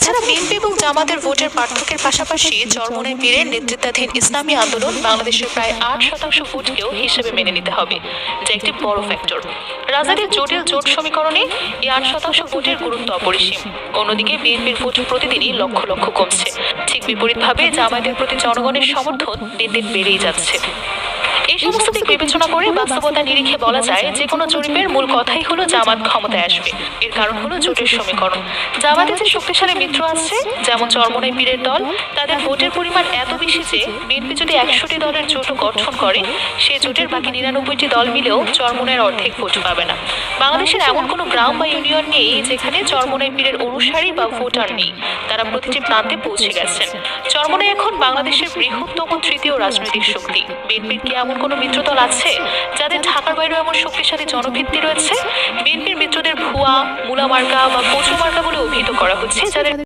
তাছাড়া বিএনপি এবং জামাতের ভোটের পার্থক্যের পাশাপাশি চরমোনাই পীরের নেতৃত্বাধীন ইসলামী আন্দোলন বাংলাদেশের প্রায় 8% ভোটকেও হিসেবে মেনে নিতে হবে, যা একটি বড় ফ্যাক্টর। রাজনীতির জটিল জোট সমীকরণে এই 8% ভোটের গুরুত্ব অপরিসীম। অন্যদিকে বিএনপির ভোট প্রতিদিনই লক্ষ লক্ষ কমছে। ঠিক বিপরীতভাবে জামায়াতের প্রতি জনগণের সমর্থন দিন দিন বেড়েই যাচ্ছে। এই সমস্ত দিক বিবেচনা করে বাস্তবতা নিরিখে বলা যায় যে কোনো জরিপের মূল কথাই হলো জামাত ক্ষমতায় আসবে। এর কারণ হলো জোটের সমীকরণ। জামাতে যে শক্তিশালী মিত্র আছে, যেমন চরমোনাই পীরের দল, তাদের ভোটের পরিমাণ এত বেশি যে বিএনপি যদি 100টি দলের জোটও গঠন করে, সে জোটের বাকি 99টি দল মিলেও চরমোনাইয়ের অর্ধেক ভোট পাবে না। বাংলাদেশের এমন কোনো গ্রাম বা ইউনিয়ন নেই যেখানে চরমোনাই পীরের অনুসারী বা ভোটার নেই। তারা প্রতিটি প্রান্তে পৌঁছে গেছেন। চরমোনাই এখন বাংলাদেশের বৃহত্তম তৃতীয় রাজনৈতিক শক্তি। বিএনপির কি এমন কোনো মিত্রদল আছে যাদের ঢাকার বাইরেও এমন শক্তিশালী জনভিত্তি রয়েছে? বিএনপির মিত্রদের ভুয়া, মুলা মার্কা বা কচু মার্কা বলে অভিহিত করা হচ্ছে, যাদের